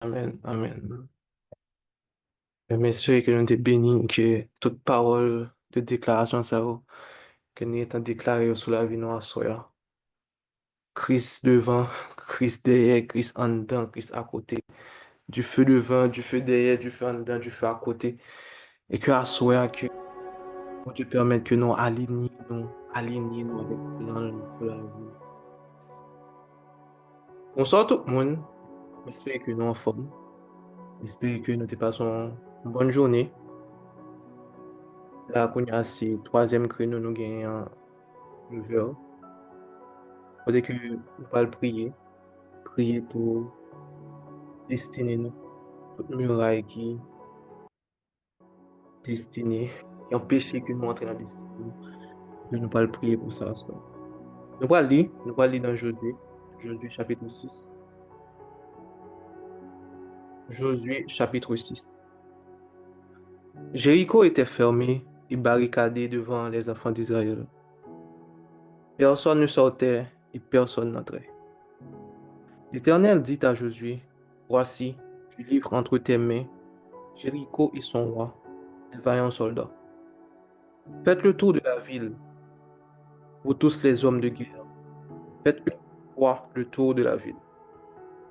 Amen, amen. J'espère que nous sommes bénis, que toute parole de déclaration, ça, que nous étant déclaré sous la vie noire, soit Christ devant, Christ derrière, Christ en dedans, Christ à côté. Du feu devant, du feu derrière, du feu en dedans, du feu à côté. Et que à soi, que Dieu permette que nous avec le plan pour la vie. Bonsoir tout le monde. J'espère que nous en forme. J'espère que nous te passons une bonne journée. Là, qu'on a c'est troisième créneau, nous gagnons 9 heures. Faudrait que nous pas le prier pour destiner nous, toute muraille destinée, qui empêche que nous entrions dans la destinée. Que nous pas le prier pour ça. Nous allons lire dans Josué chapitre 6. Josué chapitre 6. Jéricho était fermé et barricadé devant les enfants d'Israël. Personne ne sortait et personne n'entrait. L'Éternel dit à Josué, voici, je livre entre tes mains Jéricho et son roi, les vaillants soldats. Faites le tour de la ville, vous tous les hommes de guerre. Faites une fois le tour de la ville.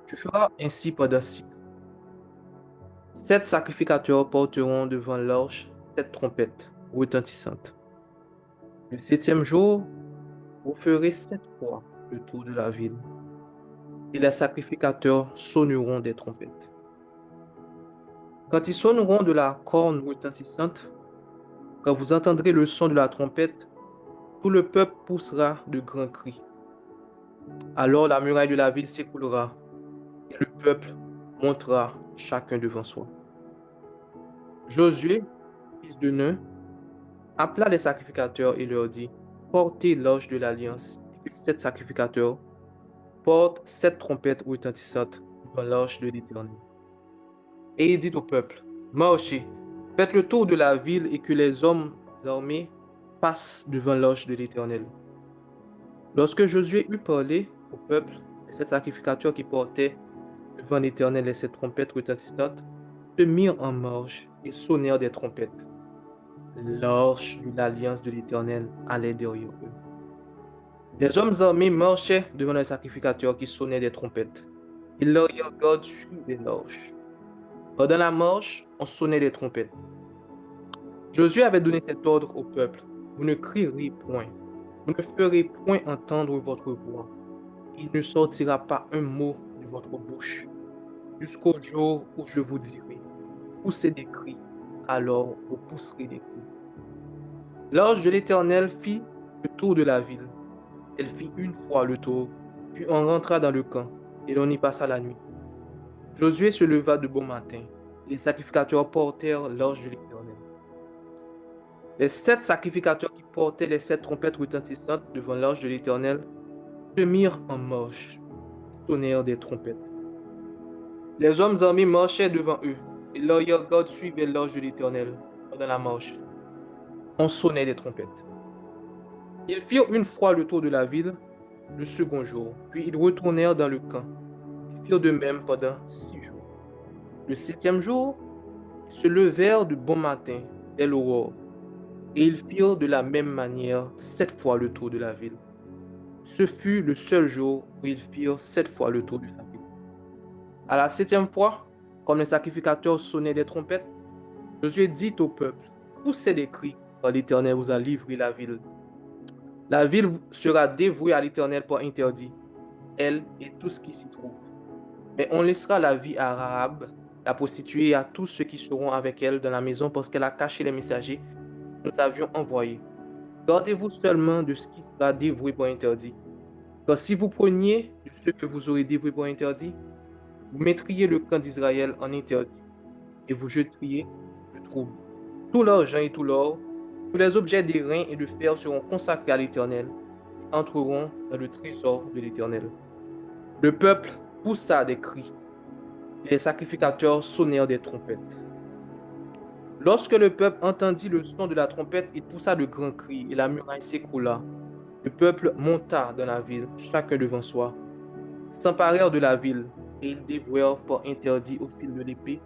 Tu feras ainsi pendant 6 jours. 7 sacrificateurs porteront devant l'arche 7 trompettes retentissantes. Le 7e jour, vous ferez 7 fois le tour de la ville, et les sacrificateurs sonneront des trompettes. Quand ils sonneront de la corne retentissante, quand vous entendrez le son de la trompette, tout le peuple poussera de grands cris. Alors la muraille de la ville s'écoulera, et le peuple montera chacun devant soi. Josué, fils de Nun, appela les sacrificateurs et leur dit, portez l'arche de l'alliance, et que 7 sacrificateurs portent 7 trompettes retentissantes dans l'arche de l'Éternel. Et il dit au peuple, marchez, faites le tour de la ville et que les hommes armés passent devant l'arche de l'Éternel. Lorsque Josué eut parlé au peuple, les 7 sacrificateurs qui portaient devant l'Éternel les 7 trompettes retentissantes se mirent en marche et sonnèrent des trompettes. L'arche de l'alliance de l'Éternel allait derrière eux. Les hommes armés marchaient devant les sacrificateurs qui sonnaient des trompettes. Et l'arrière-garde suivait l'arche. Pendant la marche, on sonnait des trompettes. Josué avait donné cet ordre au peuple. Vous ne crierez point. Vous ne ferez point entendre votre voix. Il ne sortira pas un mot de votre bouche, jusqu'au jour où je vous dirai, poussez des cris, alors vous pousserez des cris. L'ange de l'Éternel fit le tour de la ville. Elle fit une fois le tour, puis on rentra dans le camp, et l'on y passa la nuit. Josué se leva de bon matin. Les sacrificateurs portèrent l'ange de l'Éternel. Les 7 sacrificateurs qui portaient les 7 trompettes retentissantes devant l'ange de l'Éternel se mirent en marche, sonnèrent des trompettes. Les hommes armés marchaient devant eux, et l'arrière-garde suivait l'ange de l'Éternel pendant la marche. On sonnait des trompettes. Ils firent une fois le tour de la ville le second jour, puis ils retournèrent dans le camp. Ils firent de même pendant 6 jours. Le 7e jour, ils se levèrent de bon matin dès l'aurore, et ils firent de la même manière 7 fois le tour de la ville. Ce fut le seul jour où ils firent 7 fois le tour de la ville. À la 7e fois, comme les sacrificateurs sonnaient des trompettes, Josué dit au peuple, poussez des cris, car l'Éternel vous a livré la ville. La ville sera dévouée à l'Éternel pour interdit, elle et tout ce qui s'y trouve. Mais on laissera la vie à Rahab, la prostituée, et à tous ceux qui seront avec elle dans la maison parce qu'elle a caché les messagers que nous avions envoyés. Gardez-vous seulement de ce qui sera dévoué pour interdit. Car si vous preniez de ce que vous aurez dévoué pour interdit, vous mettriez le camp d'Israël en interdit et vous jeteriez le trouble. Tout l'argent et tout l'or, tous les objets d'airain et de fer seront consacrés à l'Éternel et entreront dans le trésor de l'Éternel. Le peuple poussa des cris et les sacrificateurs sonnèrent des trompettes. Lorsque le peuple entendit le son de la trompette, il poussa de grands cris et la muraille s'écroula. Le peuple monta dans la ville, chacun devant soi, s'emparèrent de la ville et ils dévouèrent par interdit au fil de l'épée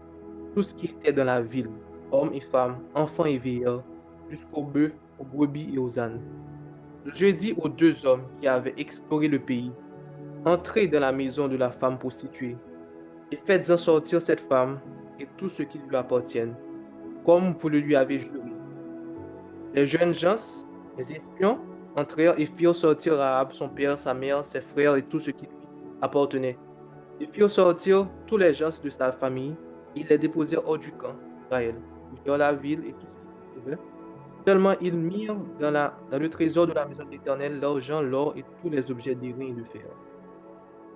tout ce qui était dans la ville, hommes et femmes, enfants et vieillards, jusqu'aux bœufs, aux brebis et aux ânes. Je dis aux deux hommes qui avaient exploré le pays, entrez dans la maison de la femme prostituée et faites-en sortir cette femme et tout ce qui lui appartiennent, comme vous le lui avez juré. Les jeunes gens, les espions, entrèrent et firent sortir Rahab, son père, sa mère, ses frères et tout ce qui lui appartenait. Ils firent sortir tous les gens de sa famille et ils les déposèrent hors du camp d'Israël. Ils mirent la ville et tout ce qui y trouvait. Seulement ils mirent dans le trésor de la maison de l'Éternel l'argent, l'or et tous les objets d'airain et de fer.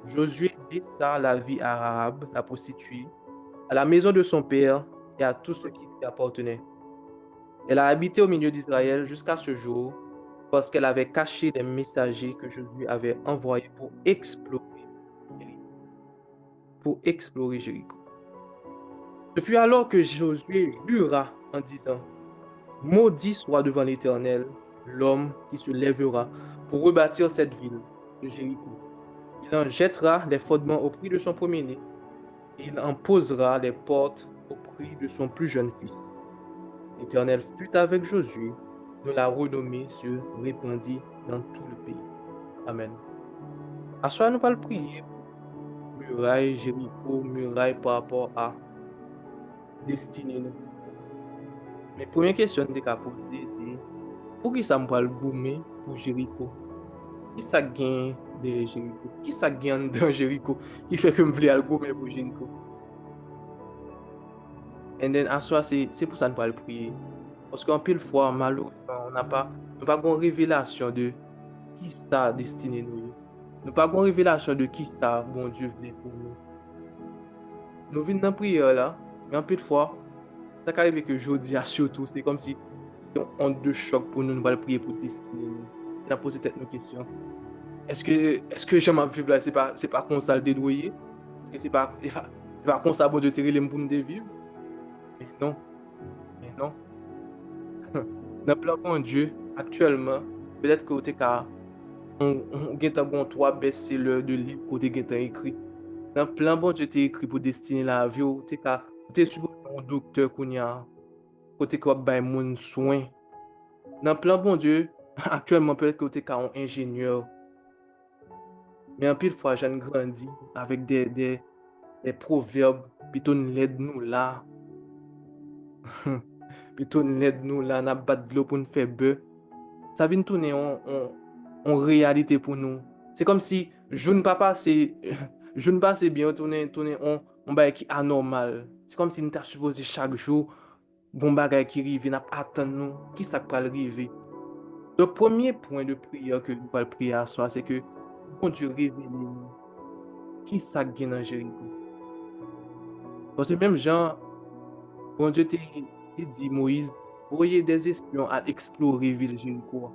Josué laissa la vie à Rahab, la prostituée, à la maison de son père et à tout ce qui lui appartenait. Elle a habité au milieu d'Israël jusqu'à ce jour parce qu'elle avait caché les messagers que Josué avait envoyés pour explorer Jéricho. Ce fut alors que Josué jura en disant, maudit soit devant l'Éternel l'homme qui se lèvera pour rebâtir cette ville de Jéricho. Il en jettera les fondements au prix de son premier-né et il en posera les portes au prix de son plus jeune fils. L'Éternel fut avec Josué, dont la renommée se répandit dans tout le pays. Amen. À soi, nous allons prier pour muraille, Jéricho, muraille par rapport à destinée. Mais première question que je vais poser, c'est pour qui ça me parle goumer pour Jéricho? Qui ça gagne de Jéricho? Qui ça gagne dans Jéricho? Qui fait que je veux goumer pour Jéricho? Et then, à soi, c'est pour ça que nous allons prier. Parce qu'en pile fois, malheureusement, on n'a pas une révélation de qui ça destiné nous. Nous n'avons pas une révélation de qui ça, bon Dieu, voulait pour nous. Nous venons dans la prière là, mais en pile fois, ça arrive que jeudi à surtout, c'est comme si on de choc pour nous, nous allons prier pour destiné nous. On a posé peut-être nos questions. Est-ce que j'aime vivre là, c'est pas comme ça le dédouiller? Est-ce que c'est pas comme ça, bon Dieu, t'es pour nous vivre? Mais non, mais non. Dans le plan bon Dieu, actuellement, peut-être que tu on gen tan bon 3 best-sellers de livres côté gen tan écrit. Dans le plan bon Dieu t'es écrit pour destiner la vie ou t'es supposé un docteur kounya côté quoi bay moun soin. Dans le plan bon Dieu, actuellement peut-être que t'es un ingénieur, mais en pile fois j'en grandi avec des proverbes plutôt l'aide nous là. Plutôt l'aide nous là n'a pas de l'eau pour nous faire beurre. Ça vient tourner en réalité pour nous. C'est comme si je ne pas passer, je ne passe bien tourner on bagay qui anormal. C'est comme si nous t'a supposé chaque jour bon bagay qui arrive n'a attendre nous qui ça va arriver. Le premier point de prière que nous allons prier à soi c'est que bon Dieu révèle nous qui ça gagne dans Jéricho. Parce que même Jean, bon Dieu t'a dit Moïse, voyez des espions à explorer ville Jéricho.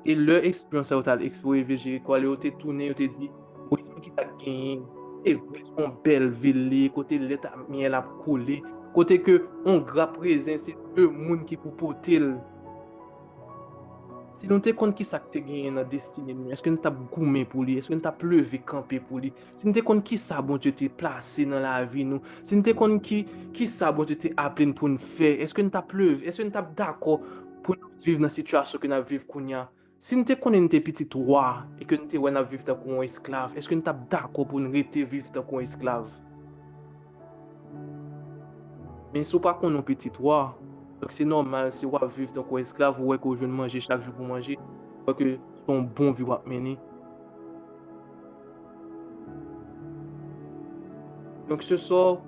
Et leur expérience à explorer VG, quoi, ils ont tourné, ils ont dit, oui, qui ça gagne, c'est vrai, une belle ville, côté l'état miel a coulé, côté que on grappe présent, c'est deux monde qui pour porter. Si nous te compte qui ça que te gagné dans destinée, est-ce que nous t'a goumé pour lui, est-ce que nous t'a pleuvé camper pour lui, si nous te compte qui ça bon Dieu t'es placé dans la vie nous, si nous te compte qui ça bon Dieu t'es appelé pour nous faire, est-ce que nous t'a pleuvé, est-ce que nous t'a d'accord pour nous vivre dans la situation que nous vivons kounya. Si nous te connais nous petit roi et que nous te ouais vivre comme un esclave, est-ce que nous t'a d'accord pour nous rester vivre comme un esclave? Mais si pas qu'on est petit roi, donc c'est normal si on vivre tant qu'esclave ou que je manger chaque jour pour manger, ou que son bon vie va mener. Donc ce soir,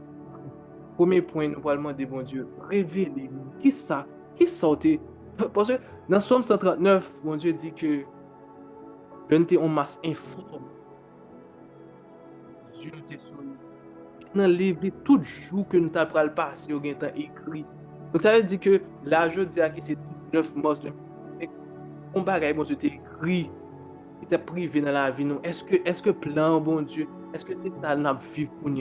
premier point, nous allons demander bon Dieu, révélez-nous qui sortait. Parce que dans Somme 139, bon Dieu dit que l'un était en masse informe. Dieu était sur nous. Dans le livre, tout jour que nous t'apprends le passé, il y a écrit. Donc ça veut dire que là, je dis que c'est 19 mars 2025. On bagaille, bon Dieu, t'es écrit, qui t'es privé dans la vie, nous. Est-ce que plan, bon Dieu, est-ce que c'est ça, nous vivre pour nous?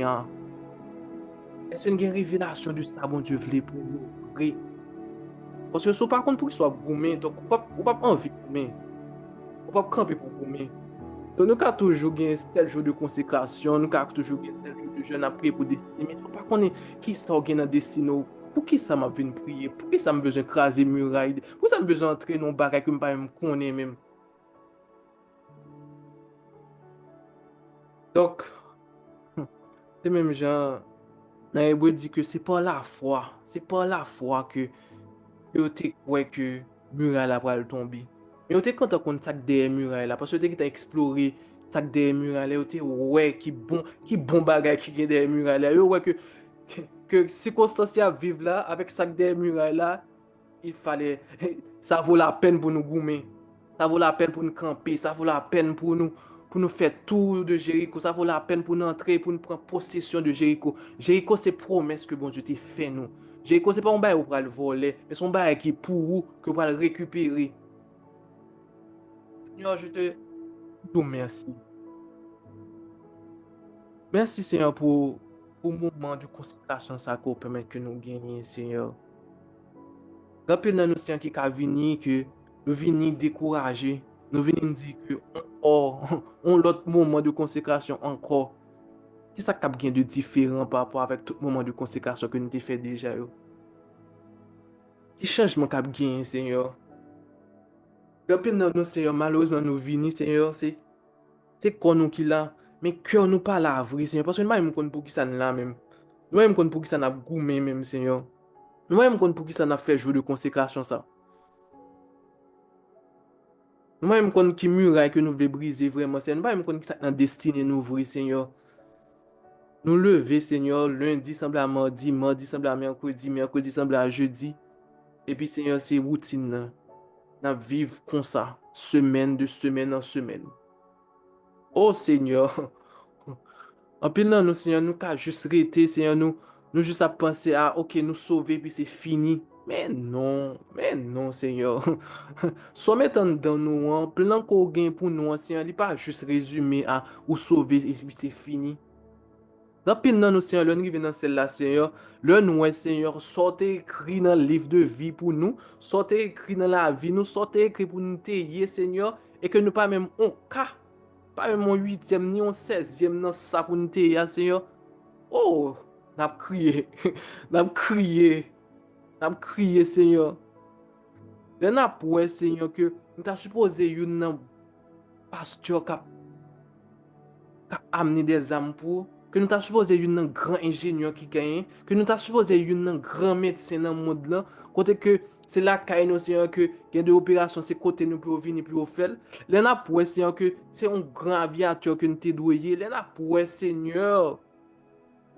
Est-ce qu'il y a une révélation de ça, bon Dieu, voulait pour nous? Oui. Parce que ce par contre, pour qu'il soit gourmet, donc, on pas envie de gourmet. On pas camper pour gourmet. Donc, nous avons toujours gagné 7 jours de consécration, nous avons toujours gagné 7 jours de jeûne après pour destiner. Mais il ne faut pas qu'on ait qui sort dans le destin. Pour qui ça m'a venu prier? Pour qui ça m'a besoin de craser muraille? Pour ça m'a besoin d'entrer dans un bagage que je ne pas connais même. Donc, c'est même genre, dans l'hébreu dit que c'est pas la foi que tu crois que muraille là va tomber. Mais tu es content qu'on sac des murailles là parce que tu as exploré sac des murailles là, tu ouais qui bon bagage qui est des murailles là, ouais que circonstances à vivre là avec sac des murailles là, il fallait ça vaut la peine pour nous goumer. Ça vaut la peine pour nous camper, ça vaut la peine pour nous faire tour de Jéricho, ça vaut la peine pour nous entrer, pour nous prendre possession de Jéricho. Jéricho, c'est promesse que bon Dieu t'a fait nous. Jéricho, c'est pas un bail où on va le voler, mais c'est un bail qui est pour vous, que on va le récupérer. Seigneur, je te dis merci. Merci, Seigneur, pour le moment de consécration ça qu'on permet que nous gagnions, Seigneur. Rappel nan nou sien ki ka vini, ke nou vini dekouraje, nou vini di ke on lot mouman de konsekrasyon ankor. Ki sa kap gen de diferan par rapport avèk tout mouman de konsekrasyon ke nou te fè deja yo? Ki chanjman kap gen, Seigneur? Rappel nan nou, Seigneur, malouzman nou vini, Seigneur, se kon nou ki la, men kèr nou pa la avri, Seigneur, paswen mwen mwen kon pou ki sa nan la men. Mwen mwen kon pou ki sa nan goumen men, Seigneur. Mwen mwen kon pou ki sa nan fè jou de konsekrasyon sa. Nou mwen kon ki muray ke nou vle brize vreman, Seigneur. Nou mwen kon ki sak nan destine nou vre, Seigneur. Nou leve, Seigneur, lundi semble a mardi, mardi semble a merkredi, merkredi semble a jeudi. E pi, Seigneur, se routine nan. Nan viv kon sa, semaine de semaine en semaine. Oh, Seigneur. Anpil nan nou, Seigneur, nou ka just rete, Seigneur, nou just a pense a, ok, nou sauve, pi se fini. Men non, Seigneur. So metan dan nou an, plan ko gen pou nou an, Seigneur, li pa just rezume a ou sauve, et puis c'est fini. Rapil nan nou, Seigneur, lè nou rive nan sel la, Seigneur, lè nou, Seigneur, sote ekri nan liv de vi pou nou, sote ekri nan la vi nou, sote ekri pou nou te ye, Seigneur, et que nou pa mèm on ka, pa mèm on 8e, ni on 16e nan sa pou nou te ya, Seigneur. Oh, nap kriye, nap kriye, nap kriye, Seigneur. Lè nap wè, Seigneur, ke nou ta suppose yon nan pasteur ka amene des âmes pou, que nous t'a supposé un grand ingénieur qui gagne, que nous t'a supposé un grand médecin dans le monde là, côté que c'est là qu'il nous Seigneur que il y a des opérations c'est côté nous pour venir pour faire. Là n'a pour Seigneur que c'est un grand aviateur que nous t'ai doué, là n'a pour Seigneur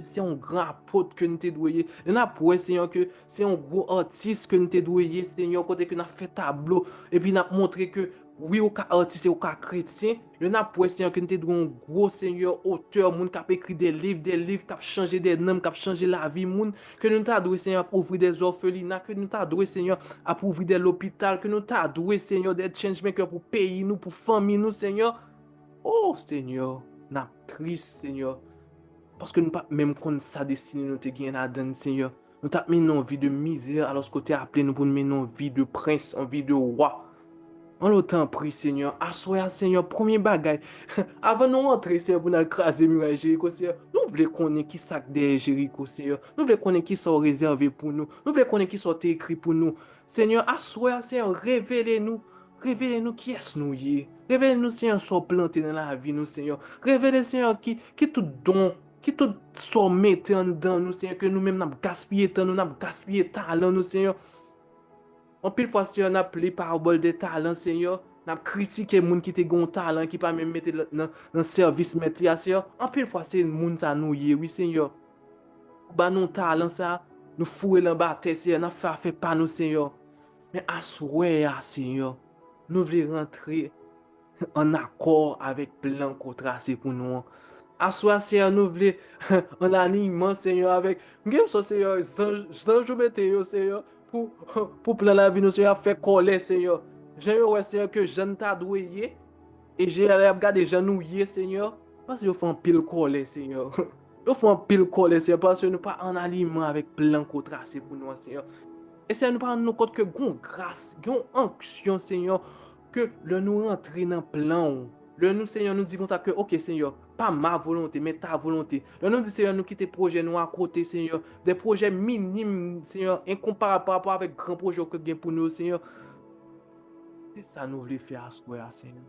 c'est un grand apôtre que nous t'ai doué. Là n'a pour Seigneur que c'est un gros artiste que nous t'ai doué, Seigneur, côté que nous a fait tableau et puis n'a montré que oui, au cas artiste et au cas chrétien, le n'a pas Seigneur que nous te un gros Seigneur auteur, moun qui a écrit des livres qui a changé des noms, qui a changé la vie, moun que nous t'a doué Seigneur pour ouvrir des orphelinats, que nous t'a doué Seigneur à ouvrir des l'hôpital, que nous t'a doué Seigneur des changemakers pour pays nous, pour famille nous Seigneur. Oh Seigneur, n'a triste Seigneur. Parce que nous pas même qu'on sa destinée nous te gagné la donne Seigneur. Nous t'a mis une vie de misère alors que tu as appelé nous pour nous mener une vie de prince, une vie de roi. En l'autant prie, Seigneur, assoya, Seigneur, premier bagay. Avant nous rentrer, Seigneur, pour nous craser muraille Jéricho, Seigneur, nous voulons connaître qui sac derrière Jéricho, Seigneur. Nous voulons connaître qui sont réservés pour nous. Nous voulons connaître qui sont écrits pour nous. Seigneur, assoya, Seigneur, révélez-nous. Révélez-nous qui est-ce nous y est. Révélez-nous, Seigneur, soit planté dans la vie, nous, Seigneur. Révélez, Seigneur, qui tout don, qui tout soit metté en dedans, nous, Seigneur, que nous-mêmes, nous gaspillé temps, nous avons gaspillé talent, nous, Seigneur. En pile fois, Seigneur, n'a appelé parabole de talent, Seigneur. N'a critiqué les gens qui ont un talent, qui pas même mettre dans le service, mettre Seigneur. En pile fois, c'est les gens qui nous y oui, Seigneur. Bah, nous talent, ça, nous fouer dans bas Seigneur, n'a fait pas nous, Seigneur. Mais à souhait, Seigneur, nous voulons rentrer en accord avec le plan qu'on tracé pour nous. À soi, Seigneur, nous voulons en alignement, Seigneur, avec. Nous Seigneur, je mette, Seigneur, pour plan la vie, nous, Seigneur, fait coller, Seigneur. J'ai eu, Seigneur, que je ne t'a doué, et j'ai regardé les gens Seigneur, parce que je fais un pile coller, Seigneur. Je fais un pile coller, Seigneur, parce que nous pas en alignement avec plan qu'on tracé pour nous, Seigneur. Et Seigneur, nous pas nous compte que gon grâce, gon onction, Seigneur, que le nous rentrer dans le plan. Le nous, Seigneur, nous dit comme ça que, ok, Seigneur, pas ma volonté, mais ta volonté. Le nous dit, Seigneur, nous quitter projet nous à côté, Seigneur. Des projets minimes, Seigneur, incomparables par rapport avec grand projet que bien pour nous, Seigneur. C'est ça nous voulons faire à soi, Seigneur.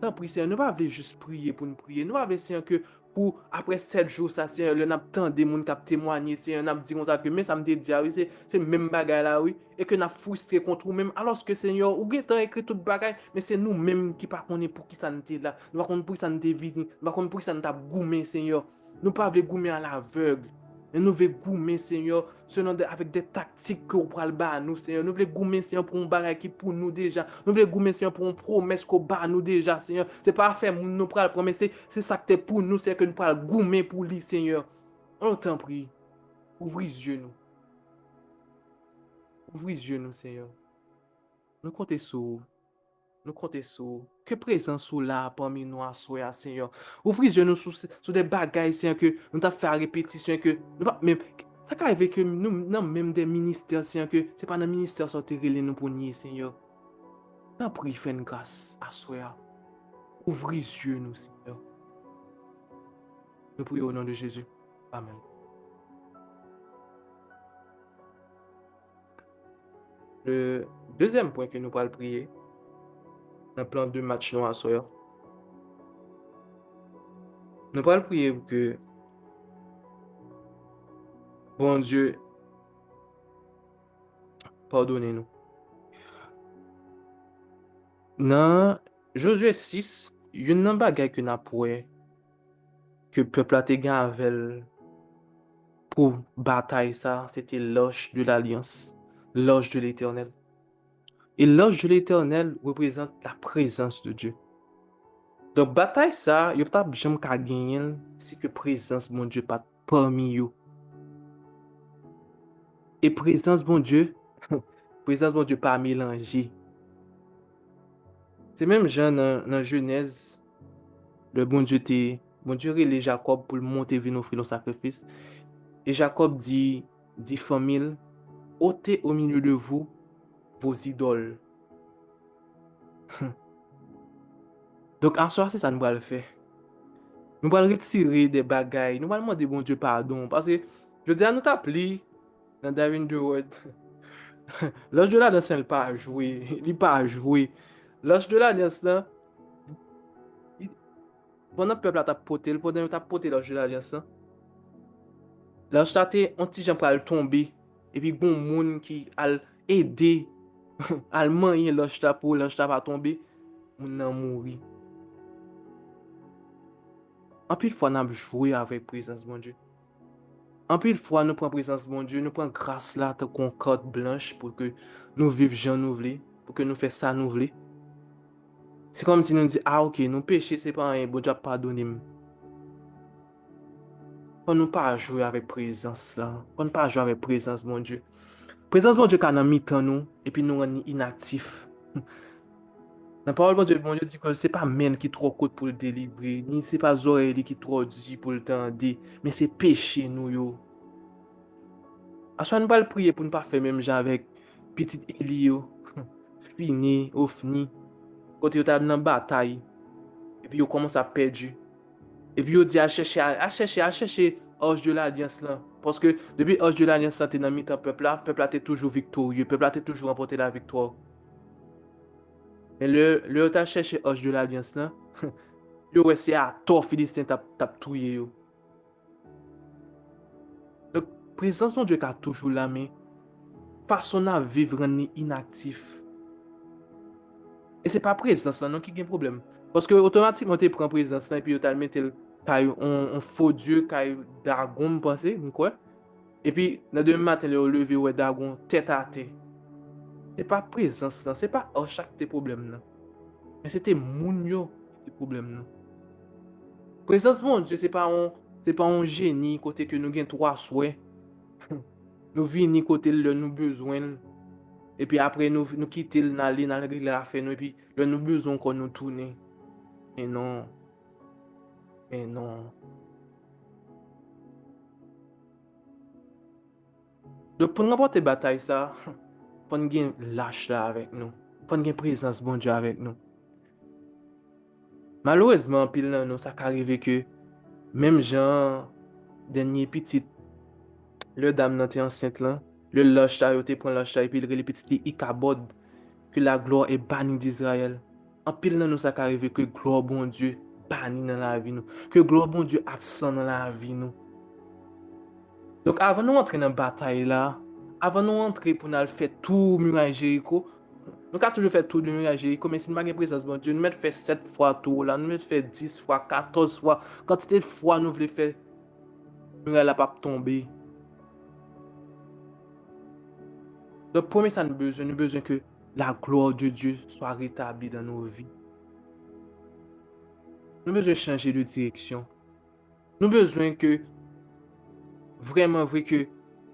Tant pis, Seigneur, nous ne voulons pas juste prier pour nous prier. Nous voulons, Seigneur, que pour après 7 jours, ça, Seigneur, nous avons des gens qui témoigné, Seigneur, nous avons dit comme ça que, mais ça me dit, ah oui, c'est le même bagage là, oui, et que nous avons frustré contre nous-mêmes, alors que, Seigneur, ou avez écrit tout bagage, mais c'est nous-mêmes qui ne connaissons pas pour qui ça nous est là. Nous ne connaissons pas pour qui ça nous est vide, nous ne connaissons pas pour qui ça nous a goumé, Seigneur. Nous ne pouvons pas goumer à l'aveugle. Et nous voulons goumer, Seigneur, avec des tactiques que vous prenez à nous, Seigneur. Nous voulons goumer, Seigneur, pour un bagage qui pour nous déjà. Nous voulons goumer, Seigneur, pour une promesse qu'on bat nous déjà, Seigneur. C'est pas à faire nous prenons promesse, c'est ça que c'est pour nous, c'est que nous prenons goumer pour lui, Seigneur. On t'en prie, ouvre les yeux, nous. Ouvre les yeux, nous, Seigneur. Nous comptons sur vous. Nous comptons sur vous. Que présence ou là parmi nous à soi, Seigneur. Ouvre les yeux, nous, sur des bagages, Seigneur, que nous t'avons fait à répétition, que nous pas même. Ça peut arriver que nous, non, même des ministères, Seigneur, que c'est pas dans le ministère sortir nous pour nier, Seigneur. T'en prie, fais une grâce à soi. Ouvre les yeux, nous, Seigneur. Nous prions au nom de Jésus. Amen. Le deuxième point que nous allons prier, dans le plan de match nous à soi, nous allons prier pour que, bon Dieu, pardonnez-nous. Dans Josué 6, il y a un bagage que nous pourrait que le peuple a gagné avec pour bataille ça, c'était l'arche de l'alliance, l'arche de l'Éternel. Et l'arche de l'Éternel représente la présence de Dieu. Donc bataille ça, il n'y a pas jamais qu'à gagner si que présence mon Dieu pas parmi vous. Et présence mon Dieu, présence mon Dieu pas mélangée. C'est même Jean dans Genèse, le bon Dieu relève Jacob pour le monter venir offrir le sacrifice. Et Jacob dit famille, ôtez au milieu de vous vos idoles. Donc en soi, c'est ça nous allons le faire. Nous allons retirer des bagailles, nous allons demander bon Dieu pardon. Parce que je dis à nous t'appeler dans Darwin de Word. L'âge de la danse, il pas jouer. Il pas jouer. L'âge de la danse, là, pendant que le peuple a tapoté, pendant que tu as poté l'âge de la danse, là, l'âge de un petit gens pour tomber. Et puis, bon monde qui a aidé, a manier l'âge de pour l'âge de pas tomber, on a mouru. En pile fois, on a joué avec présence, mon Dieu. En pile fois, nous prenons présence, mon Dieu, nous prenons grâce là, qu'on corde blanche pour que nous vivions nous voulons, pour que nous fassions ça nous voulons. C'est comme si nous disions, ah ok, nous péchés, c'est pas un bon Dieu pardonner. On ne pas jouer avec présence là. On ne pas jouer avec présence, mon Dieu. Présence, mon Dieu, quand on mi-temps nous, et puis nous on inactifs. Dans la parole, mon Dieu dit que ce n'est pas men qui trop coûte pour le délivrer, ni ce n'est pas oreilles qui trop dit pour le tendre, mais c'est péché nous yo. À soit nous pas le prier pour ne pas faire même genre avec petit Elio, fini, ofni, quand il est dans bataille, et puis il commence à perdre. Et puis, il dit à chercher Orge de l'Alliance là. Parce que depuis Orge de l'Alliance là, t'es dans le peuple là, le peuple là, t'es toujours victorieux, le peuple là, t'es toujours remporté la victoire. Mais t'as cherché Orge de l'Alliance là, yo ouais, c'est à toi, Philistin, t'as tué yo. Donc, présence mon Dieu qui a toujours là, mais façon à vivre ni inactif. Et c'est pas présence là, non, qui a un problème. Parce que automatiquement, tu prends présence là, et puis tu as mis un faux Dieu, qui dragon, pensez, quoi? Et puis, dans demain matin, le lever, ouais, dragon, tête à tête. C'est pas présence là, c'est pas chaque tes problèmes là. Mais c'était moun yo tes problèmes là. Présence bon Dieu, c'est pas un génie côté que nous gain trois souhaits. Nous vini côté le nous besoin et puis après nous quitter dans la faire nous et puis le nous besoin qu'on nous tourner. Mais non, mais non. Donc pour remporter bataille ça, faut nous gain lâche là avec nous. Faut nous gain présence bon Dieu avec nous. Malheureusement, pile nan nous, ça arrive que même Jean, dernier petit, le dame nan te enceinte là, le lâche ta yo te prend lâche ta, et puis le petit Ichabod, que la gloire est bannie d'Israël. En pile nan nous, ça arrive que gloire bon Dieu banni dans la vie nous, que gloire bon Dieu absent dans la vie nous. Donc avant nous entrer dans la bataille là, avant nous entrer pour nous faire tout muraille Jéricho, nous avons toujours fait tout le muraille Jéricho, mais si nous avons présence bon Dieu, nous mettons fait 7 fois tout là, nous mettons fait 10 fois, 14 fois, quantité de fois nous voulons faire muraille là pas tomber. Donc premier ça nous avons besoin que la gloire de Dieu soit rétablie dans nos vies. Nous avons besoin de changer de direction. Nous avons besoin que vraiment vrai que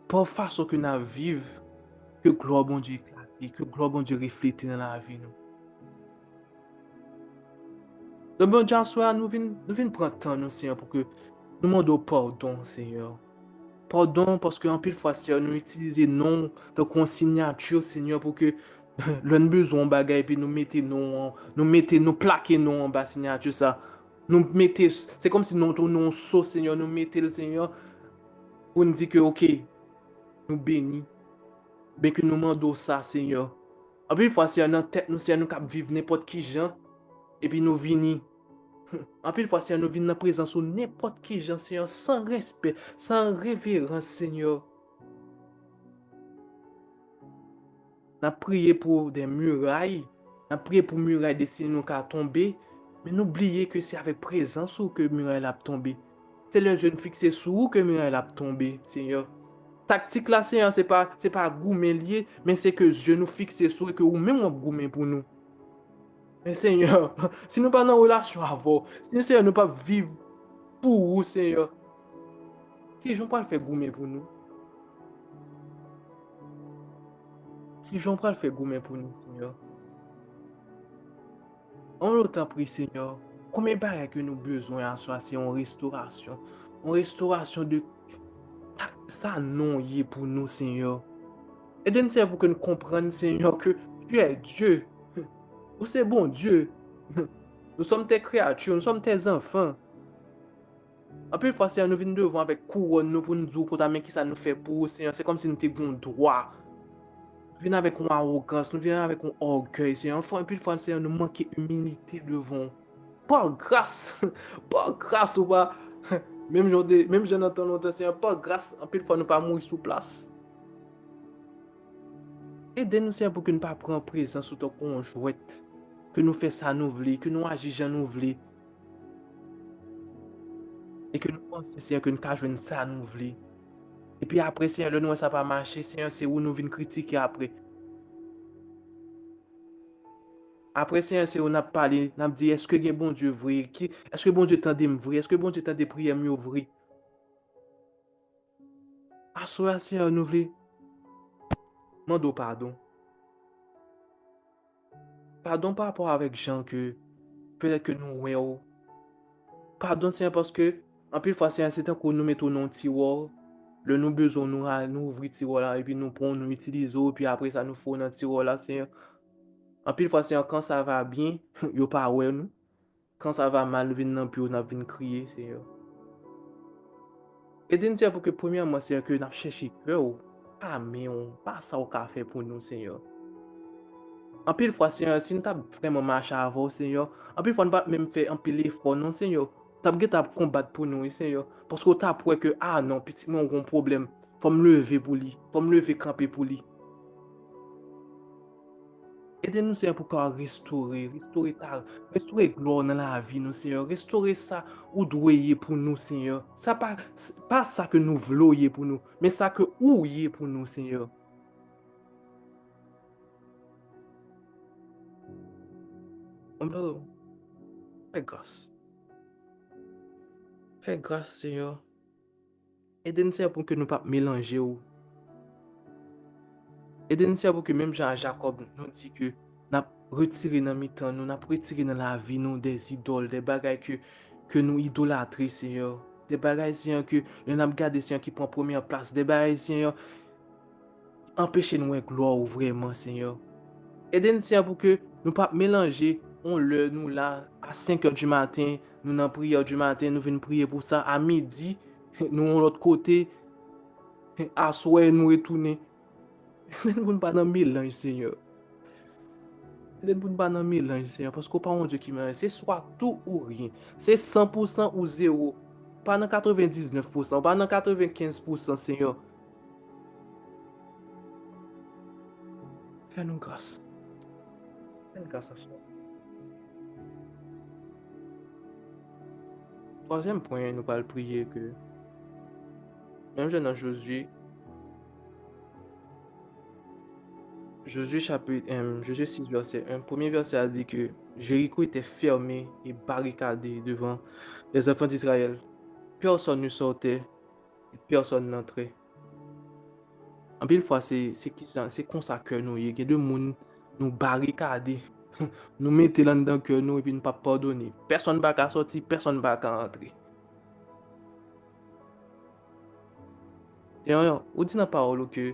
par façon que nous vivons, que gloire bon Dieu éclate, que gloire bon Dieu reflète dans la vie nous. Donc bon Dieu, nous venons prendre temps nous Seigneur pour que nous demandons pardon Seigneur. Pardon parce que en pile fois Seigneur nous utilisons non de signature Seigneur pour que l'on besoin bagay puis nous mettez nous plaquer non en bas signature ça. Nous mettez c'est comme si nous tournons saut Seigneur, nous mettez le Seigneur pour nous dire que OK, nous bénis, bien que nous demandons ça Seigneur. En pile fois Seigneur dans tête nous Seigneur nous cap vivre n'importe qui gens et puis nous venons en pile fois, Seigneur, nous venons dans la présence de n'importe qui, gens, Seigneur, sans respect, sans révérence, Seigneur. Nous avons prié pour des murailles, nous avons prié pour murailles destinées nous à tomber, mais n'oubliez que c'est avec présence ou que muraille a tombé. C'est le jeune fixé sur où que muraille a tombé, Seigneur. Tactique là, Seigneur, c'est pas goumer lié, mais c'est que je nous fixe sur et que ou même on goumer pour nous. Mais Seigneur, si nous pas dans relation avant, si Seigneur nous pas vivre pour vous, Seigneur, qui j'en pas le faire goumer pour nous? Qui j'en pas le faire goumer pour nous, Seigneur? On l'autant prie, Seigneur. Combien de que nous besoin à soi, c'est en restauration. En restauration de ça non y est pour nous, Seigneur. Et de nous pour que nous comprenions, Seigneur, que tu es Dieu. Ou c'est bon Dieu. Nous sommes tes créatures, nous sommes tes enfants. En plus, fois, Seigneur, nous venons devant avec couronne nous pour nous dire pour ta main qui ça nous fait pour, Seigneur. C'est comme si nous étions droit. Nous venons avec une arrogance, nous venons avec un orgueil, Seigneur. Enfin, et puis, fois, Seigneur, nous manquons d'humilité devant. Pas grâce. Pas grâce ou pas. Même j'en entends longtemps, Seigneur. Pas grâce. En plus, fois, nous pas mourir sous place. Aidez-nous, Seigneur, pour que nous ne pas prendre présence sous ton conjointe. Que nous fassions ça nous voulons, que nous agissons nous voulons. Et que nous pensions, Seigneur, que nous jouons ça nous voulons. Et puis après, Seigneur, le nous, ça pas marché, Seigneur, c'est où nous venons critiquer après. Après, Seigneur, c'est où on a parlé, on a dit, est-ce que bon Dieu vrai? Est-ce que bon Dieu t'a dit vrai? Est-ce que bon Dieu t'a dit prier mieux vrai? À ce Seigneur, nous voulons, demandons pardon. Pardon par rapport avec gens que peut-être que nous, ouais, oh. Pardon, Seigneur, parce que, en pile fois, Seigneur, c'est un coup nous mettons dans le tiroir, le nous besoin, nous ouvrir le tiroir là, et puis nous prenons, nous utilisons, et puis après ça nous faut dans le tiroir là, Seigneur. En pile fois, Seigneur, quand ça va bien, yo pas ouais nous. Quand ça va mal, nous venons dans le bureau, nous venons crier, Seigneur. Et de dire pour que premièrement, Seigneur, que nous cherchons cœur, pas mais pas ça au café pour nous, Seigneur. En pile fois, Seigneur, si nous avons vraiment marché avant, Seigneur, en pile fois, nous pas même fait un pile effort, non, Seigneur. Tu as combattre pour nous, Seigneur. Parce que tu as prouvé que, ah non, petit, on a un problème. Faut me lever pour lui. Faut me lever camper pour lui. Aidez-nous, Seigneur, pour qu'on restaurer gloire dans la vie, nous, Seigneur. Restaurer ça ou doyer pour nous, Seigneur. Ça pas ça que nous voulons pour nous, mais ça que ou y est pour nous, Seigneur. On veut faire grâce. Fais grâce, Seigneur. Aidez-nous, Seigneur, pour que nous ne pas mélanger. Aidez-nous, Seigneur, pour que même Jean-Jacob nous dit que nous retiré dans mi-temps, nous avons retiré dans la vie nous des idoles, des bagages que nous idolâtrons, Seigneur. Des bagages, Seigneur, que nous avons gardé, Seigneur, qui prend première place. Des bagages, Seigneur, empêchez-nous de gloire vraiment, Seigneur. Aidez-nous, Seigneur, pour que nous ne pas mélanger on le nous là à 5 heures du matin, nous dans prière du matin, nous venons prier pour ça. À midi, nous de l'autre côté, à soir, nous retourner. Nous ne pas dans mélange, Seigneur. Nous ne pas dans mélange, Seigneur. Parce qu'on pas un Dieu qui me c'est soit tout ou rien. C'est 100% ou zéro. Pas dans 99%, pas dans 95%, Seigneur. Fais-nous grâce. Fais-nous grâce à ça. Troisième point, nous allons prier que, même dans Josué chapitre Josué 6, verset 1, premier verset a dit que Jéricho était fermé et barricadé devant les enfants d'Israël. Personne ne sortait et personne n'entrait. En pile fois, c'est comme ça que nous, il y a des gens nous barricader, nous mettre là dedans que nous et puis ne pas pardonner. Personne ne va sortir, personne ne va entrer. Seigneur, on dit dans la parole que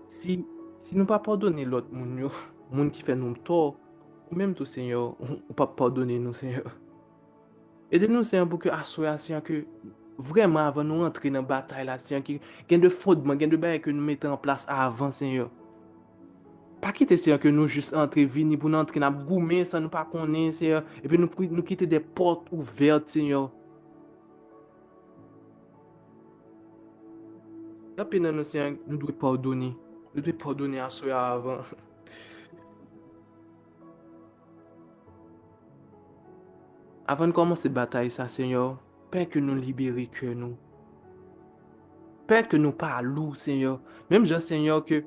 si nous pas pardonner l'autre monde, monde qui fait nous tort, ou même tout Seigneur, on pas pardonner nous Seigneur. Aidez-nous Seigneur pour que assoyer Seigneur que vraiment avant nous entrer dans la bataille là Seigneur qui gain de fondement, gain de bail que nous mettons en place avant Seigneur. Pas quitter Seigneur que nous juste entrer venir pour nous entrer dans goumer sans nous pas connaître Seigneur et puis nous quitter des portes ouvertes Seigneur. La peine nous Seigneur, nous devons pardonner. Nous devons pardonner à ceux avant. Avant de commencer la bataille, ça, Seigneur, Père que nous libérer que nous. Père que nous pas loup, Seigneur. Même Jean, Seigneur, que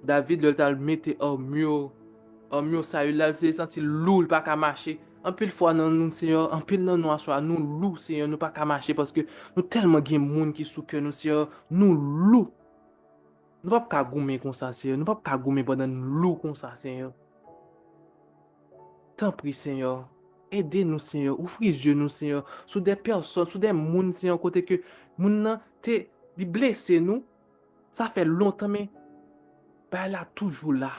David le tal mette en mieux, ça, il a senti loup, il pas qu'à marcher. En pile fois, non, nous, Seigneur, en pile, non, nous, assoir, nous, loup, Seigneur, nous pas qu'à marcher parce que nous tellement de monde qui sous que nous, Seigneur, nous, loup. Nous pas qu'à gommer comme ça, Seigneur. Nous pas qu'à gommer pendant nous, loup comme ça, Seigneur. T'en prie, Seigneur. Aidez-nous, Seigneur. Ouvrez les yeux, nous, Seigneur. Sous des personnes, sous des gens, Seigneur, côté que moun nan te li blessé nous. Ça fait longtemps, mais bah, elle est toujours là.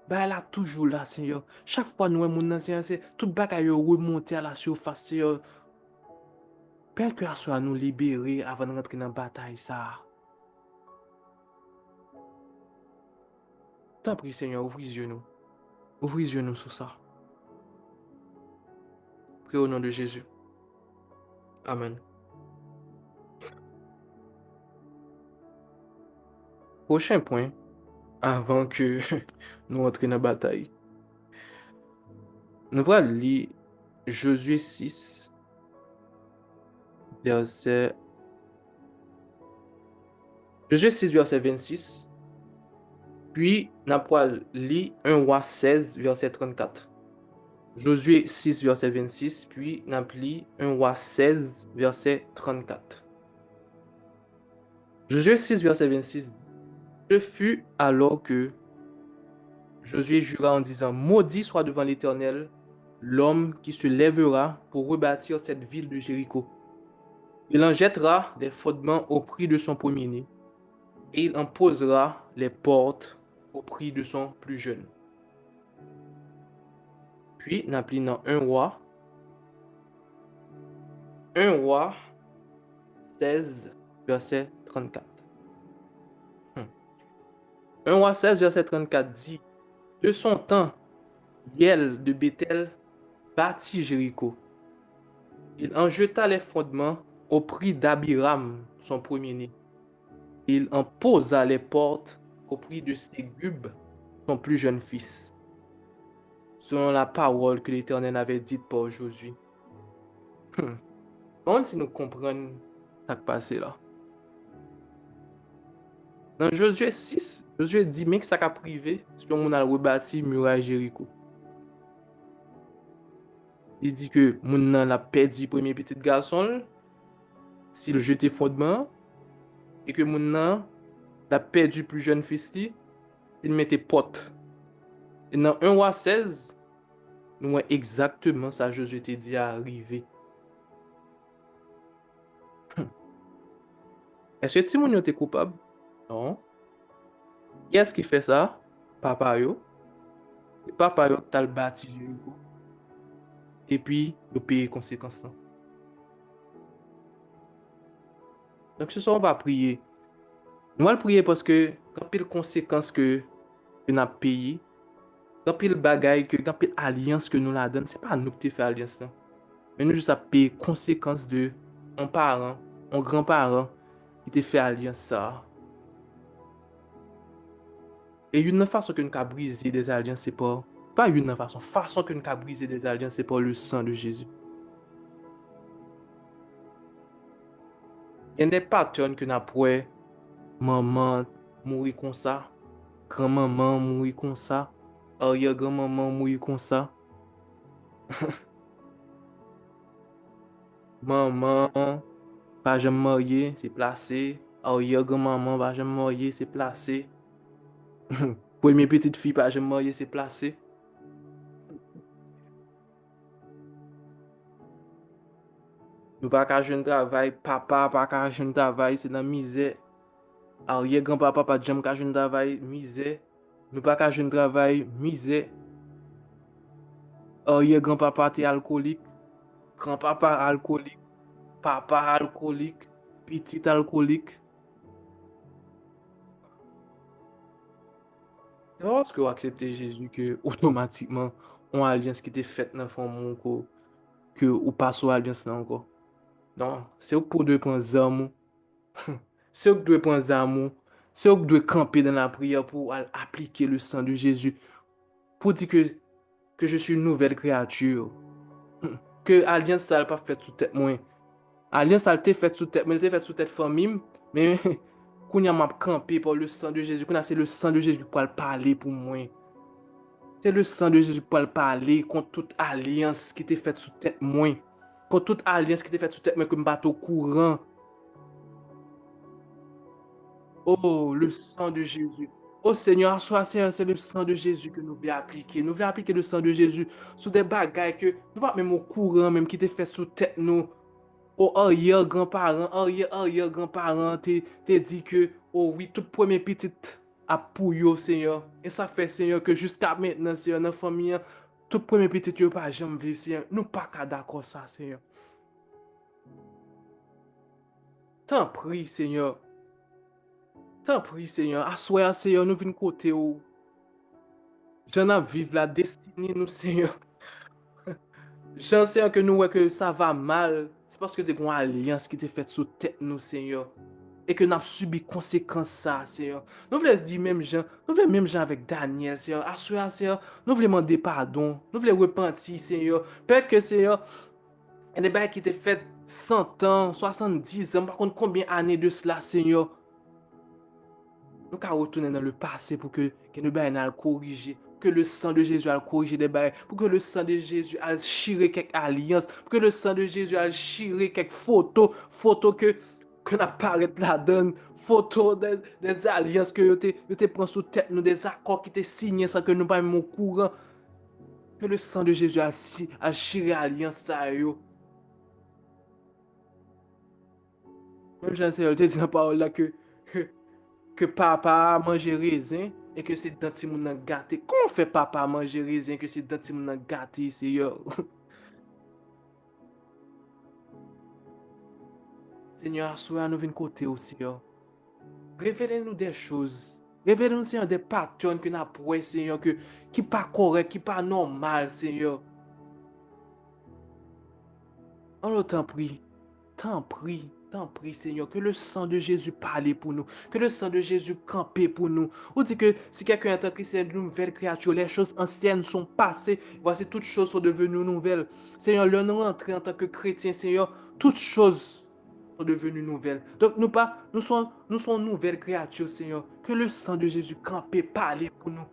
Bah, elle est toujours là, Seigneur. Chaque fois, nous, moun nan, Seigneur, c'est tout bagaille remonter à la surface, Seigneur. Père que soit nous libérer avant de rentrer dans la bataille, ça. T'en prie, Seigneur, ouvrez les yeux, nous. Ouvrez les yeux, nous, sur ça. Prie au nom de Jésus. Amen. Prochain point, avant que nous entrions dans la bataille. Nous allons lire Josué 6, verset... Josué 6, verset 26. Puis, nous allons lire 1 roi 16, verset 34. Josué 6, verset 26. Puis, nous allons lire 1 roi 16, verset 34. Josué 6, verset 26. Ce fut alors que Josué jura en disant, maudit soit devant l'Éternel l'homme qui se lèvera pour rebâtir cette ville de Jéricho. Il en jettera les fondements au prix de son premier-né, et il en posera les portes au prix de son plus jeune. Puis, n'appelons un roi 16, verset 34. 1 roi 16, verset 34 dit, de son temps, Hiel de Béthel bâtit Jéricho. Il en jeta les fondements au prix d'Abiram, son premier-né. Il en posa les portes au prix de Ségub, son plus jeune fils, selon la parole que l'Éternel avait dite par Josué. Comment si nous comprenons ce qui passé là? Dans Josué 6, Josué dit mais que ça a privé si on a rebâti muraille Jéricho. Il dit que mon a perdu premier petit garçon s'il jetait fondement et que mon a perdu plus jeune fils s'il mettait porte. Et dans 1 roi 16, nous voyons exactement ça Josué te dit à arriver. Est-ce que Timon était coupable? Non. Qui est-ce qui fait ça? Papa yo. Et papa yo t'as le bâti Jéricho. et puis de payer conséquences. Donc ce soir, on va prier. Nous allons prier parce que quand pile conséquences que nous avons payé, quand pile bagaille, quand pile alliance que nous la donne, c'est pas nous qui fait alliance. Là. Mais nous juste à payer conséquences de un parent, un grand-parent qui t'a fait alliance ça. Et une façon que nous avons brisé des alliances, c'est pas une façon que nous avons brisé des alliances, c'est par le sang de Jésus. Il y a des patterns que nous avons maman mourir comme ça, grand-maman mourir comme ça, arrière-grand-maman mourir comme ça, maman pas jamais marié, c'est placé, arrière-grand-maman pas jamais marié, c'est placé, première petite fille pas jamais marié, c'est placé. Nous pas qu'à jeune travail, papa pas qu'à jeune travail, c'est dans la misère. Arrière-grand-papa pas jamais qu'à jeune travail, misère. Nous pas qu'à jeune travail, misère. Arrière-grand-papa t'es alcoolique, grand-papa alcoolique, papa alcoolique, petit alcoolique. C'est pas parce que vous acceptez Jésus que automatiquement on alliance qui était faite dans le fond que ou pas sur alliance là encore. Non, c'est pour deux prendre amour, c'est pour deux prendre amour, c'est pour deux camper dans la prière pour appliquer le sang de Jésus pour dire que je suis une nouvelle créature. Que alliance ça pas fait sous tête moi. Alliance ça été fait sous tête, mais était fait sous tête famille, mais qu'on y a m'a campé par le sang de Jésus, qu'on a c'est le sang de Jésus pour parler pour moi. C'est le sang de Jésus pour parler contre toute alliance qui était faite sous tête moi. Contre toute alliance qui était faite sous tête moi que me bateau courant. Oh, le sang de Jésus. Oh Seigneur, sois Seigneur, c'est le sang de Jésus que nous voulons appliquer. Nous voulons appliquer le sang de Jésus sous des bagailles que nous pas même au courant, même qui était fait sous tête nous. Oh, arrière-grand-parent, arrière-grand-parent, t'es dit que, oh oui, toute première petite a pour yo, Seigneur. Et ça fait, Seigneur, que jusqu'à maintenant, Seigneur, dans la famille, toute première petite yo pas jamais vivre, Seigneur. Nous pas qu'à d'accord ça, Seigneur. T'en prie, Seigneur. T'en prie, Seigneur. Assoya, Seigneur, nous venons côté où. J'en ai vivre la destinée, nous, Seigneur. J'en sais que nous, ouais, que ça va mal. C'est parce que t'es une alliance qui t'est faite sous tête, nous, Seigneur. Et que nous avons subi conséquences ça, Seigneur. Nous voulons dire même gens avec Daniel, Seigneur. Assurez, Seigneur, nous voulons demander pardon. Nous voulons repentir, Seigneur. Peut-être que, Seigneur, il y a des bails qui étaient faits 100 ans, 70 ans, par contre, combien d'années de cela, Seigneur? Nous allons retourner dans le passé pour que nous bails nous corriger. Que le sang de Jésus a corrigé des bails. Pour que le sang de Jésus a chiré quelques alliances. Pour que le sang de Jésus a chiré quelques photos. Photos que n'apparaît là-dedans. Photos des alliances que vous te pris sous tête nous. Des accords qui étaient signés sans que nous pas même au courant. Que le sang de Jésus a chiré alliance ça yo. Même Jean-Seigneur te dit dans la parole là que papa mange raisin et que c'est dans ti moun nan gâté. Comment fait papa manger raisin que c'est dans ti moun nan gâté, Seigneur? Seigneur, assois nous vinn côté aussi, Seigneur. Révélez-nous des choses. Révélez-nous, Seigneur, des patterns que nous avons, Seigneur, qui pas correct, qui pas normal, Seigneur. On t'en prie. T'en prie, Seigneur, que le sang de Jésus parle pour nous, que le sang de Jésus campe pour nous. On dit que si quelqu'un est en Christ, c'est une nouvelle créature, les choses anciennes sont passées, voici toutes choses sont devenues nouvelles. Seigneur, le nous entrer en tant que chrétien, Seigneur, toutes choses sont devenues nouvelles. Donc nous sommes nouvelles créatures, Seigneur, que le sang de Jésus campe, parle pour nous.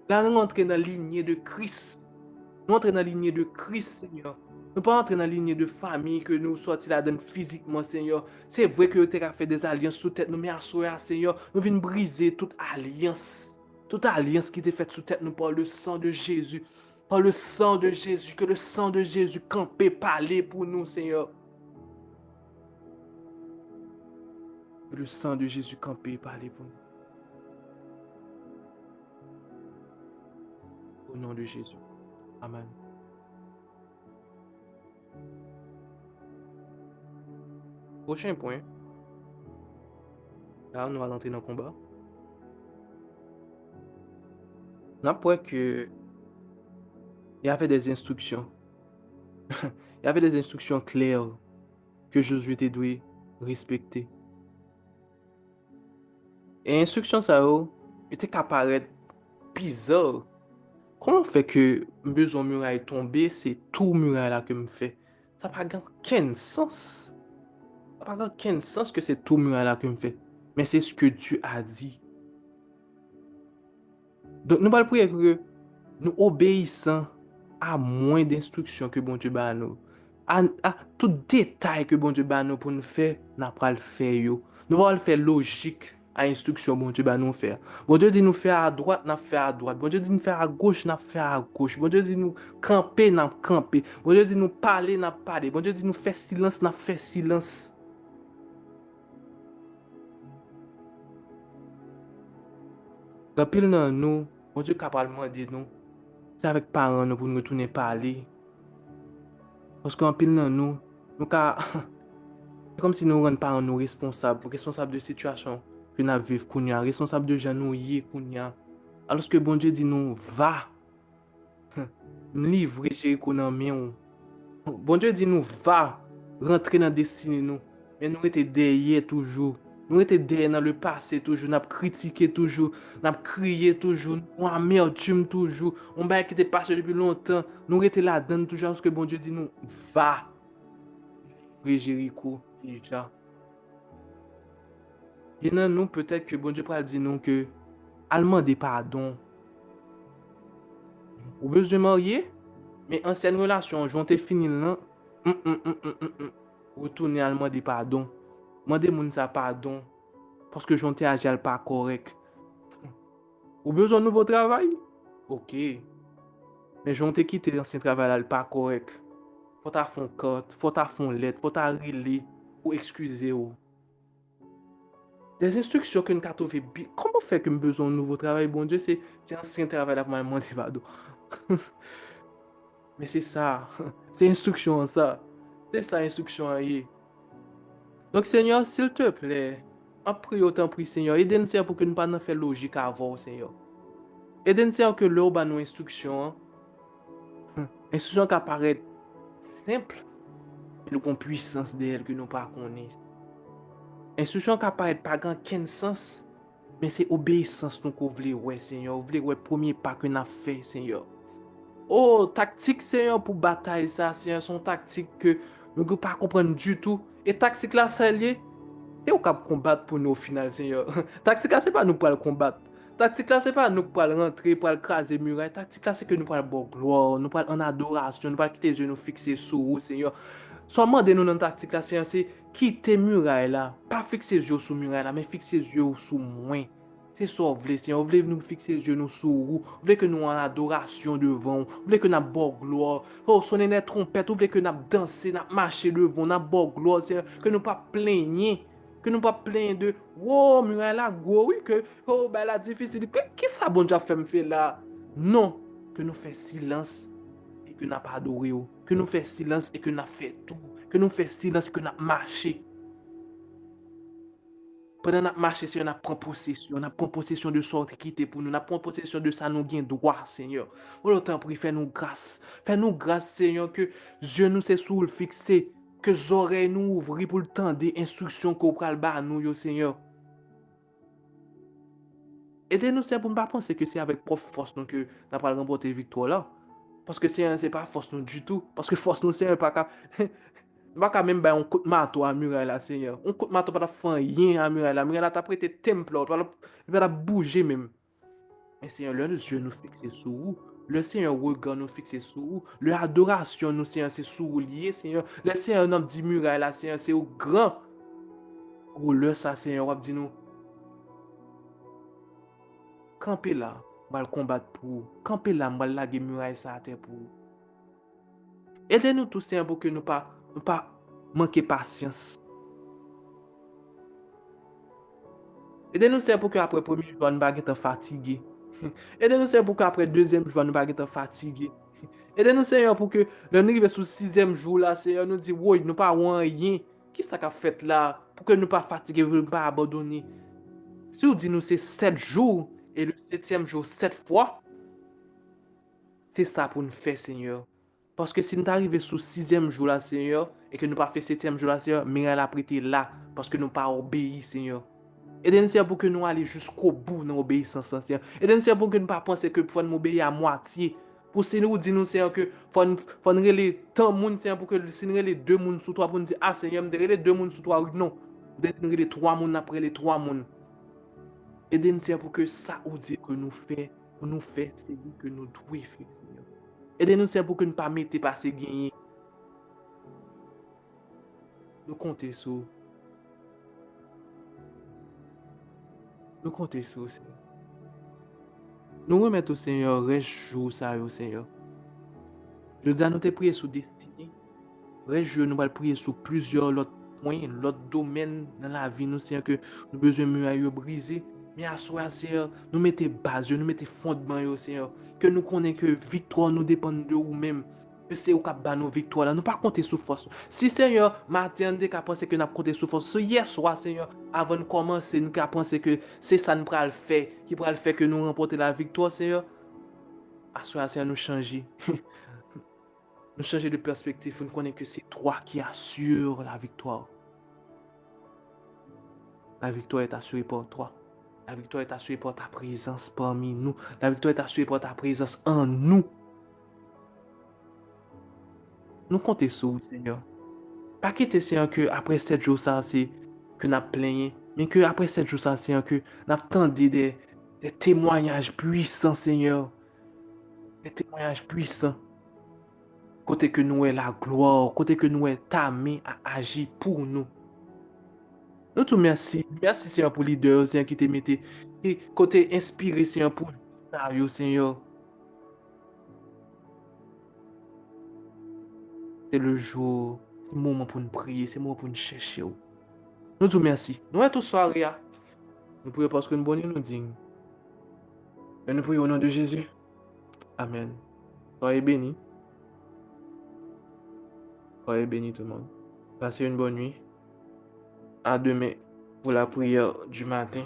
Là, nous entrons dans la lignée de Christ. Nous entrons dans la lignée de Christ, Seigneur. Nous pas entrer dans la lignée de famille que nous sortis là-dedans physiquement, Seigneur. C'est vrai que tu as fait des alliances sous tête nous, mais à Seigneur, nous venons briser toute alliance. Toute alliance qui était faite sous tête nous par le sang de Jésus. Par le sang de Jésus, que le sang de Jésus campe, parler pour nous, Seigneur. Que le sang de Jésus campe, parler pour nous. Au nom de Jésus. Amen. Prochain point, là, nous allons entrer dans le combat. On apprend que il y avait des instructions. Il y avait des instructions claires que Josué te doit respecter. Et instructions ça, était qu'à paraître bizarre. Comment fait que besoin muraille tomber, c'est tout muraille là que me fait? Ça n'a pas aucun sens. Ça n'a pas aucun sens que c'est tout muraille là que me fait. Mais c'est ce que Dieu a dit. Donc nous allons prier que nous obéissons à moins d'instructions que bon Dieu ba nous. À tout détail que bon Dieu ba nous pour nous faire, n'a pas le faire yo. Nous allons le faire logique à instruction bon Dieu ba nous faire. Bon Dieu dit nous faire à droite, n'a fait à droite. Bon Dieu dit nous faire à gauche, n'a fait à gauche. Bon Dieu dit nous camper, n'a camper. Bon Dieu dit nous parler, n'a parler. Bon Dieu dit nous faire silence, n'a fait silence. Quand pile nan nous, bon Dieu capable demander nous, c'est avec parents nous pour nous retourner parler. Parce qu'en pile nan nous ka c'est comme si nous ne rendons pas nous responsables, responsables de situation que nous vivons kounya, responsables de gens nous y kounya. Alors que bon Dieu dit nous va livrer Jéricho dans main. Bon Dieu dit nous va rentrer dans destinée nous. Mais nous étions derrière toujours. Nous étions derrière dans le passé toujours, nous avons critiqué toujours, nous avons crié toujours, nous avons amertume toujours. On va qui était passé depuis longtemps, nous étions là-dedans toujours parce que bon Dieu dit nous va livrer Jéricho déjà. Il y en a nous peut-être que bon Dieu pourra dire nous que allemand des pardon. Ou besoin de marier, mais ancienne relation, j'ont fini là. Retourner allemand des pardon. Mandez moun ça pardon parce que j'ont agi pas correct. Ou besoin de nouveau travail? OK. Mais j'ont quitté l'ancien travail là pas correct. Faut ta fond carte, faut ta fond lettre, faut ta relé ou excuser ou. Des instructions que nous avons trouvé bien. Comment fait que nous besoin de nouveau travail? Bon Dieu, c'est ancien travail là pour moi demander pardon. Mais c'est ça. C'est instruction ça. C'est ça instruction. Donc Seigneur, s'il te plaît, en prie autant prie Seigneur, aide-nous Seigneur pour que nous ne fassions pas logique avant Seigneur. Aide-nous Seigneur que l'eau ba nous instruction, instruction qui apparaît simple, mais nous avons puissance d'elle que nous ne connaissons pas. Instruction qui apparaît pas grand aucun sens, mais c'est obéissance nous qu'on veut ouais Seigneur, vous voulez ouais premier pas que nous avons fait Seigneur. Oh, tactique Seigneur pour bataille ça, Seigneur, son tactique que nous ne pas comprendre du tout. Et tactique là, c'est lié. C'est au cap combattre pour nous au final, Seigneur. Tactique là, c'est pas nous pour le combattre. Tactique là, c'est pas nous pour rentrer, pour craser muraille. Tactique là, c'est que nous pour bon gloire, nous pour en adoration, nous pour quitter les yeux nous fixer sur vous, Seigneur. Seulement de nous dans tactique là, Seigneur, c'est quitter muraille là. Pas fixer les yeux sur muraille là, mais fixer les yeux sur moi. C'est ça, vous voulez, Seigneur. Vous voulez nous fixer les yeux sur vous. Vous voulez que nous en adoration devant. Vous voulez que nous bon gloire. Oh, sonner les trompettes. Vous voulez que nous danser, nous marcher devant, nous bon gloire, Seigneur. Que nous pas plaigner. Que nous pas plaindre de oh muraille là go oui que oh ben là difficile qui ça bon Dieu fait me faire là non que nous fait silence et que n'a pas adoré que nous fait silence et que n'a fait tout que nous fait silence et que n'a marché pendant n'a marché Seigneur n'a prend possession de sorte qui était pour nous n'a prend possession de ça nous gain droit Seigneur pour autant prie fais nous grâce Seigneur que Dieu nous c'est sous le fixé que les oreilles nous ouvrent pour le temps des instructions qu'on pral ba nous yo Seigneur. Aidez-nous Seigneur pour ne pas penser que c'est avec propre force nous que nous pral remporter victoire là. Parce que Seigneur c'est pas force nous du tout parce que force nous Seigneur pas ka pas ka même ba un coup de marteau à muraille là Seigneur. Un coup de marteau pas faire rien à muraille là t'as prêté temple là, pas bouger même. Mais Seigneur le Dieu nous fixer sur vous. Le Seigneur regard nous fixer sur vous. Le adoration nous Seigneur c'est sur vous lié Seigneur. Le Seigneur nous dit muraille là Seigneur c'est au grand. Ou le ça, Seigneur, on dit nous, camper là, on va le combattre pour vous. Camper là, on va laguer muraille ça à terre pour vous. Aidez-nous tous, Seigneur, pour que nous pas manquer patience. Aidez-nous, Seigneur, pour que après premier jour, nous ne pas être fatigué. Aidez-nous, Seigneur, pour qu'après deuxième jour, nous ne pas être fatigué. Aidez-nous, Seigneur, pour que le nous arrive sous le sixième jour là, Seigneur, nous dit, oui, nous pas avoir rien. Qui ça qu'a fait là? Pour que nous pas fatiguer, pour ne pas abandonner. Si vous dites nous c'est 7 jours, et le septième jour, 7 fois, c'est ça pour nous faire, Seigneur. Parce que si nous arrivons sous le sixième jour là, Seigneur, et que nous pas fait septième jour là, Seigneur, mais elle a prêté là, parce que nous pas obéi, Seigneur. Aidez-nous, Seigneur, pour que nous allions jusqu'au bout dans l'obéissance, Seigneur. Aidez-nous, Seigneur, pour que nous ne pas penser que pour nous obéir à moitié. Pour si nous disons, Seigneur, que faut nous relayer tant de monde, Seigneur, pour que si nous relayer 2 personnes sous toi, pour nous dire, ah, Seigneur, nous relayer 2 personnes sous toi, non. Nous relayer 3 personnes après les 3 personnes. Aidez-nous, Seigneur, pour que ça ou dit que nous fait, c'est lui que nous devons faire, Seigneur. Aidez-nous, Seigneur, pour que nous ne pas mettre pas ces gagner. Nous comptons sur, nous comptons sur, Seigneur. Nous remettons au Seigneur, reste jour, ça, au Seigneur. Je dis à nous te prier sous destinée. Vrai, je nous allons prier sur plusieurs autres points, l'autre domaine dans la vie, nous, Seigneur, que nous avons besoin de murailles brisées. Mais à soi, Seigneur, nous mettons base, nous mettons fondement, Seigneur. Que nous connaissons que victoire nous dépend de nous-mêmes. Que c'est au cap de nos victoires là. Nous pas compter sur force. Si, Seigneur, matin, dès qu'on pense que nous avons compté sur force, hier soir, Seigneur, avant de commencer, nous avons pensé que c'est ça nous pourra le faire, qui pourra le faire que nous remporter la victoire, Seigneur. À soi, Seigneur, nous changer. Nous changer de perspective, nous connaissons que c'est toi qui assure la victoire. La victoire est assurée par toi. La victoire est assurée par ta présence parmi nous. La victoire est assurée par ta présence en nous. Nous comptons sur vous, Seigneur. Pas quitter, Seigneur, que après 7 jours, ça, c'est que nous avons plaigné. Mais que après 7 jours, ça, Seigneur, que nous avons des témoignages puissants, Seigneur. Des témoignages puissants. Côté que nous est la gloire. Côté que nous est ta main à agir pour nous. Nous te merci. Merci, Seigneur, pour leader, Seigneur, qui te mette. Et côté inspiré, Seigneur, pour ça, Seigneur. C'est le jour, c'est le moment pour nous prier, c'est le moment pour nous chercher. Nous te merci. Nous sommes tous soirée. Nous prions parce que nous bonnes nous dignes. Et nous prions au nom de Jésus. Amen. Soyez bénis. Soyez bénis tout le monde. Passez une bonne nuit. À demain pour la prière du matin.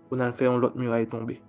On a le fait, on l'autre muraille tomber.